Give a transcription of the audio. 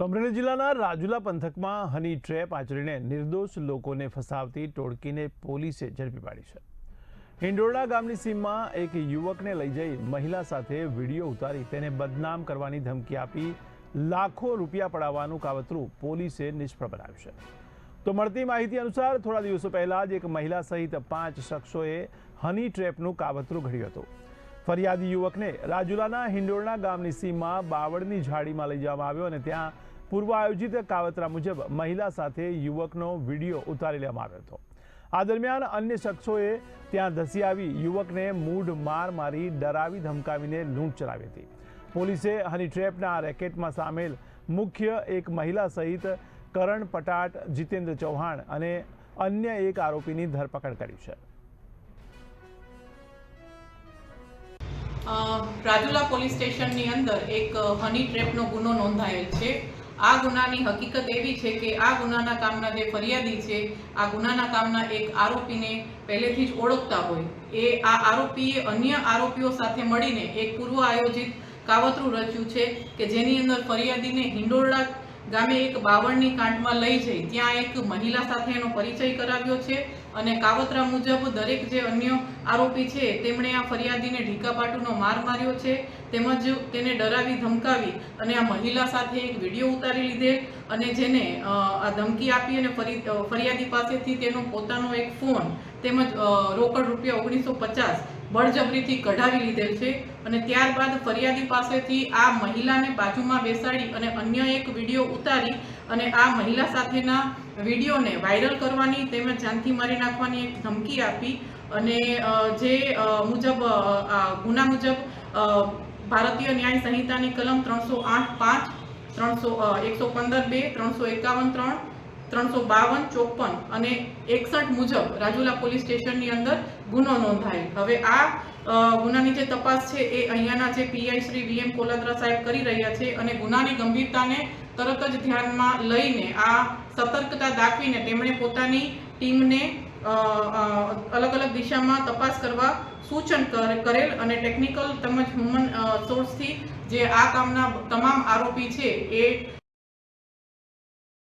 તો અમરેલી જિલ્લાના રાજુલા પંથકમાં હની ટ્રેપ આચરીને નિર્દોષ લોકોને ફસાવતી ટોળકીને પોલીસે ઝડપી પાડી છે। હિંડોળા ગામની સીમમાં એક યુવકને લઈ જઈ મહિલા સાથે વિડીયો ઉતારી તેને બદનામ કરવાની ધમકી આપી લાખો રૂપિયા પડાવવાનું કાવતરું પોલીસે નિષ્ફળ બનાવ્યું છે। તો મળતી માહિતી અનુસાર થોડા દિવસો પહેલા જ એક મહિલા સહિત 5 શખ્સોએ હની ટ્રેપનું કાવતરું ઘડ્યું હતું। ફરિયાદી યુવકને રાજુલાના હિંડોળા ગામની સીમમાં બાવળની ઝાડીમાં લઈ જવામાં આવ્યો અને ત્યાં પૂર્વ આયોજિત કાવતરા મુજબ મહિલા સાથે યુવકનો વિડીયો ઉતારી લેવામાં આવ્યો હતો। આ દરમિયાન અન્ય શખ્સોએ ત્યાં ધસી આવી યુવકને મૂઢ માર મારી ડરાવી ધમકાવીને લૂંટ ચલાવી હતી। પોલીસે હની ટ્રેપના રેકેટમાં સામેલ મુખ્ય એક મહિલા સહિત કરણ પટાટ, જીતેન્દ્ર ચૌહાણ અને અન્ય એક આરોપીની ધરપકડ કરી છે। રાજુલા પોલીસ સ્ટેશનની અંદર એક હની ટ્રેપનો ગુનો નોંધાયેલ છે। આ ગુનાની હકીકત એવી છે કે આ ગુનાના કામના જે ફરિયાદી છે આ ગુનાના કામના એક આરોપીને પહેલેથી જ ઓળખતા હોય એ આ આરોપીએ અન્ય આરોપીઓ સાથે મળીને એક પૂર્વ આયોજિત કાવતરું રચ્યું છે કે જેની અંદર ફરિયાદીને હિંડોળા ગામે એક બાવળની કાંઠમાં લઈ જઈ ત્યાં એક મહિલા સાથે એનો પરિચય કરાવ્યો છે અને કાવતરા મુજબ દરેક જે અન્ય આરોપી છે તેમણે આ ફરિયાદીને ઢીકાપાટુનો માર માર્યો છે તેમજ તેને ડરાવી ધમકાવી અને આ મહિલા સાથે એક વિડીયો ઉતારી લીધેલ અને જેને આ ધમકી આપી અને ફરિયાદી પાસેથી તેનો પોતાનો એક ફોન તેમજ રોકડ રૂપિયા 1950 બળજબરીથી કઢાવી લીધેલ છે અને ત્યારબાદ ફરિયાદી પાસેથી આ મહિલાને બાજુમાં બેસાડી અને અન્ય એક વિડીયો ઉતારી અને આ મહિલા સાથેના વિડીયોને વાયરલ કરવાની તેમજ જાનથી મારી નાખવાની એક ધમકી આપી અને જે મુજબ ગુના મુજબ ભારતીય ન્યાય સંહિતાની કલમ 308(5), 115(2), 351(3), 352, 54 અને 61 મુજબ રાજુલા પોલીસ સ્ટેશનની અંદર ગુનો નોંધાયેલ। હવે આ ગુનાની જે તપાસ છે એ અહીંયાના જે પીઆઈ શ્રી વીએમ કોલાદ્રા સાહેબ કરી રહ્યા છે અને ગુનાની ગંભીરતાને તરત જ ધ્યાનમાં લઈને આ સતર્કતા દાખવીને તેમણે પોતાની ટીમને અલગ અલગ દિશામાં તપાસ કરવા સૂચન કરેલ અને ટેકનિકલ તેમજ હ્યુમન સોર્સથી જે આ કામના તમામ આરોપી છે એ